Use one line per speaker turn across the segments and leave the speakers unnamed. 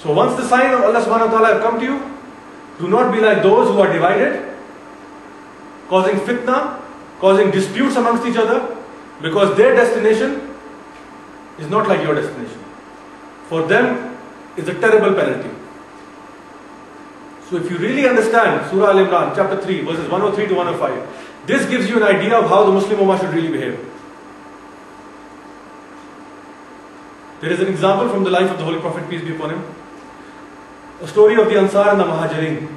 So once the sign of Allah subhanahu wa ta'ala have come to you, do not be like those who are divided, causing fitna, causing disputes amongst each other, because their destination is not like your destination. For them, it's a terrible penalty. So if you really understand Surah Al-Imran, chapter 3, verses 103 to 105, this gives you an idea of how the Muslim Ummah should really behave. There is an example from the life of the Holy Prophet, peace be upon him. A story of the Ansar and the Muhajirin.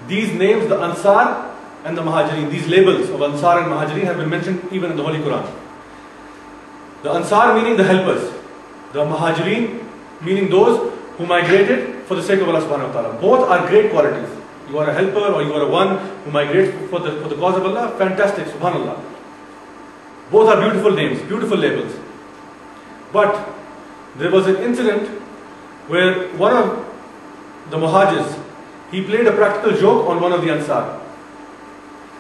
These names, the Ansar and the Muhajirin, these labels of Ansar and Muhajirin have been mentioned even in the Holy Quran. The Ansar meaning the helpers. The Muhajirin meaning those who migrated for the sake of Allah subhanahu wa ta'ala. Both are great qualities. You are a helper or you are a one who migrates for the cause of Allah. Fantastic, subhanallah. Both are beautiful names, beautiful labels. But there was an incident where one of the Muhajirs, he played a practical joke on one of the Ansar.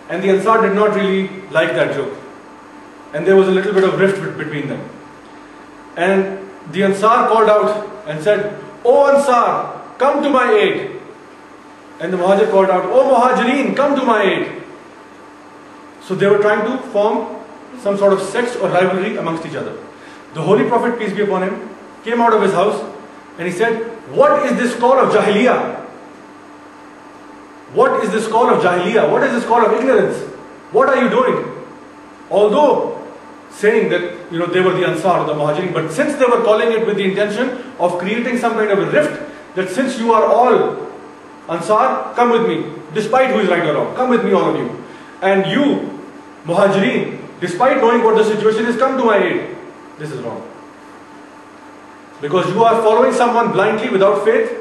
And the Ansar did not really like that joke. And there was a little bit of rift between them. And the Ansar called out and said, "O Ansar, come to my aid." And the Muhajir called out, "O Muhajirin, come to my aid." So they were trying to form some sort of sex or rivalry amongst each other. The Holy Prophet, peace be upon him, came out of his house and he said, "What is this call of Jahiliyyah? What is this call of Jahiliyyah? What is this call of ignorance? What are you doing?" Although saying that, they were the Ansar or the Muhajirin, but since they were calling it with the intention of creating some kind of a rift, that since you are all Ansar, come with me, despite who is right or wrong, come with me all of you. And you, Muhajirin, despite knowing what the situation is, come to my aid. This is wrong. Because you are following someone blindly without faith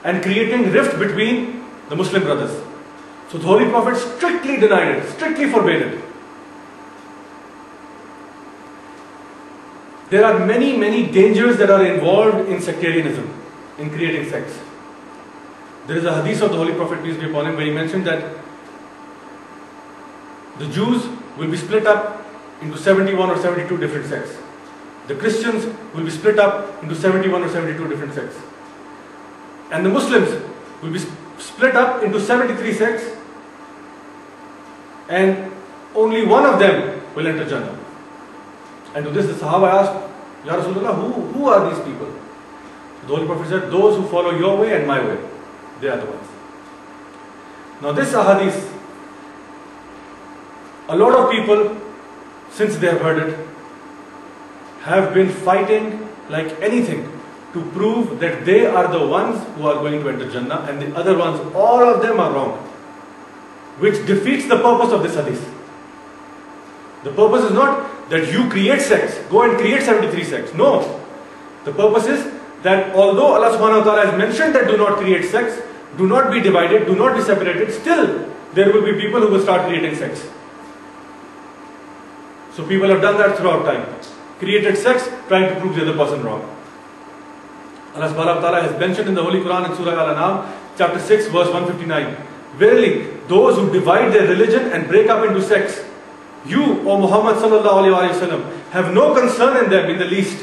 and creating rift between the Muslim brothers. So the Holy Prophet strictly denied it, strictly forbade it. There are many, many dangers that are involved in sectarianism, in creating sects. There is a hadith of the Holy Prophet, peace be upon him, where he mentioned that the Jews will be split up into 71 or 72 different sects. The Christians will be split up into 71 or 72 different sects. And the Muslims will be split up into 73 sects, and only one of them will enter Jannah. And to this the Sahaba asked, "Ya Rasulullah, who are these people?" The Holy Prophet said, "Those who follow your way and my way, they are the ones." Now this ahadith, a lot of people, since they have heard it, have been fighting like anything to prove that they are the ones who are going to enter Jannah and the other ones, all of them are wrong, which defeats the purpose of this hadith. The purpose is not that you create sects, go and create 73 sects. No. The purpose is that although Allah subhanahu wa ta'ala has mentioned that do not create sects, do not be divided, do not be separated, still there will be people who will start creating sects. So people have done that throughout time. Created sects trying to prove the other person wrong. Allah subhanahu wa ta'ala has mentioned in the Holy Quran in Surah Al-An'am, chapter 6, verse 159. Verily, those who divide their religion and break up into sects, you, O Muhammad sallallahu alaihi wasallam, have no concern in them in the least.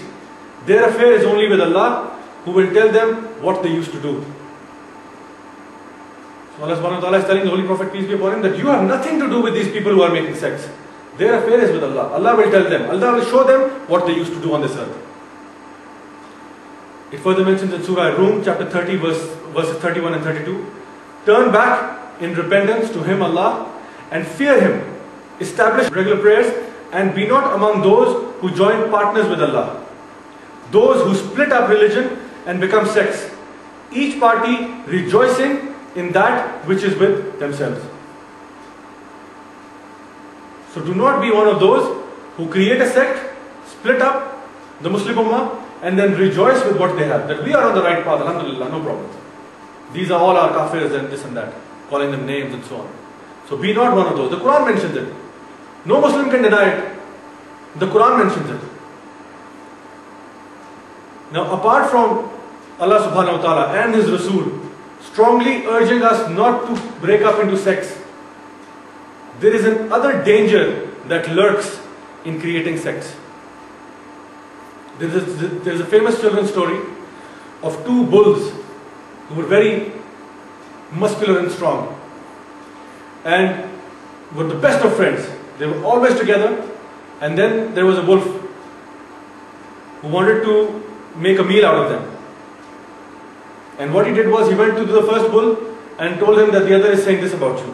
Their affair is only with Allah, who will tell them what they used to do. So Allah subhanahu wa ta'ala is telling the Holy Prophet, peace be upon him, that you have nothing to do with these people who are making sects. Their affair is with Allah. Allah will tell them. Allah will show them what they used to do on this earth. It further mentions in Surah Rum, chapter 30, verses 31 and 32. Turn back in repentance to Him, Allah, and fear Him. Establish regular prayers and be not among those who join partners with Allah. Those who split up religion and become sects. Each party rejoicing in that which is with themselves. So do not be one of those who create a sect, split up the Muslim Ummah, and then rejoice with what they have. That we are on the right path, alhamdulillah, no problem. These are all our kafirs and this and that, calling them names and so on. So be not one of those. The Quran mentions it. No Muslim can deny it. The Quran mentions it. Now apart from Allah subhanahu wa ta'ala and His Rasul strongly urging us not to break up into sects, there is another danger that lurks in creating sects. There is a famous children's story of two bulls who were very muscular and strong and were the best of friends. They were always together. And then there was a wolf who wanted to make a meal out of them. And what he did was he went to the first bull and told him that the other is saying this about you.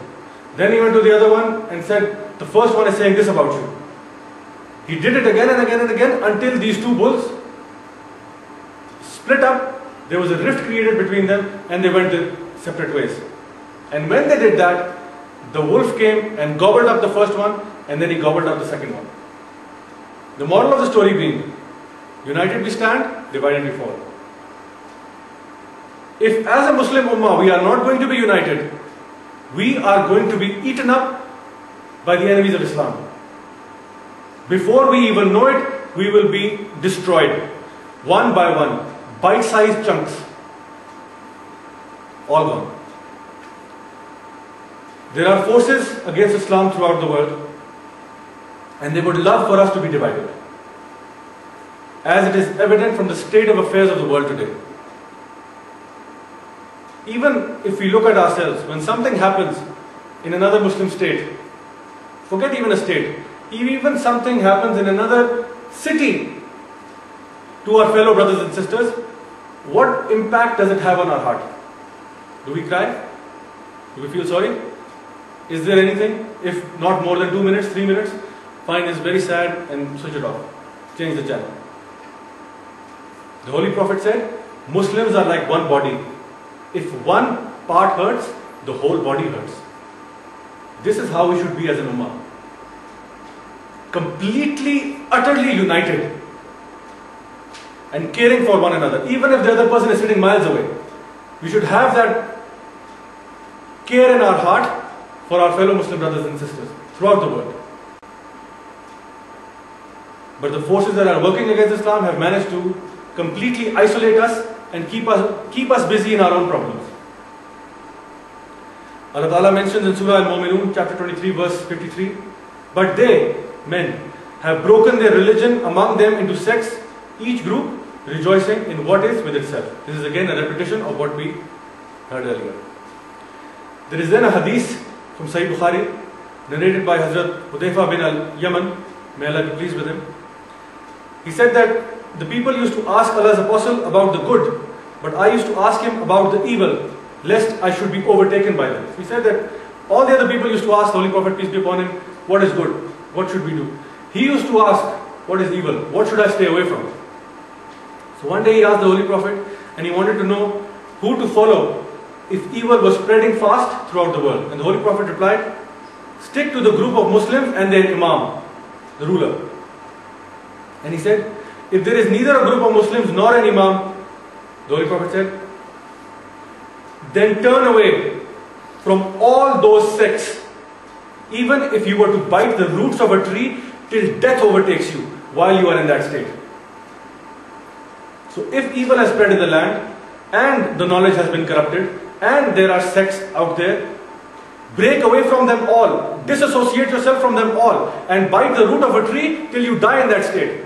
Then he went to the other one and said, the first one is saying this about you. He did it again and again and again until these two bulls split up. There was a rift created between them and they went their separate ways. And when they did that, the wolf came and gobbled up the first one and then he gobbled up the second one. The moral of the story being, united we stand, divided we fall. If as a Muslim Ummah we are not going to be united, we are going to be eaten up by the enemies of Islam. Before we even know it, we will be destroyed, one by one, bite-sized chunks, all gone. There are forces against Islam throughout the world, and they would love for us to be divided, as it is evident from the state of affairs of the world today. Even if we look at ourselves, when something happens in another Muslim state, forget even a state, even something happens in another city to our fellow brothers and sisters, what impact does it have on our heart? Do we cry? Do we feel sorry? Is there anything? If not more than 2 minutes, 3 minutes, fine, it's very sad and switch it off. Change the channel. The Holy Prophet said, Muslims are like one body. If one part hurts, the whole body hurts. This is how we should be as an ummah. Completely, utterly united and caring for one another. Even if the other person is sitting miles away, we should have that care in our heart for our fellow Muslim brothers and sisters throughout the world. But the forces that are working against Islam have managed to completely isolate us and keep us busy in our own problems. Allah Ta'ala mentions in Surah Al-Mu'minun, chapter 23, verse 53, but they, men, have broken their religion among them into sects, each group rejoicing in what is with itself. This is again a repetition of what we heard earlier. There is then a hadith from Sahih Bukhari, narrated by Hazrat Hudayfa bin al-Yaman, may Allah be pleased with him. He said that the people used to ask Allah's Apostle about the good, but I used to ask him about the evil, lest I should be overtaken by them. He said that all the other people used to ask the Holy Prophet, peace be upon him, what is good? What should we do? He used to ask, what is evil? What should I stay away from? So one day he asked the Holy Prophet, and he wanted to know who to follow if evil was spreading fast throughout the world. And the Holy Prophet replied, stick to the group of Muslims and their Imam, the ruler. And he said, if there is neither a group of Muslims nor an Imam, the Holy Prophet said, then turn away from all those sects, even if you were to bite the roots of a tree till death overtakes you while you are in that state. So if evil has spread in the land and the knowledge has been corrupted and there are sects out there, break away from them all, disassociate yourself from them all and bite the root of a tree till you die in that state.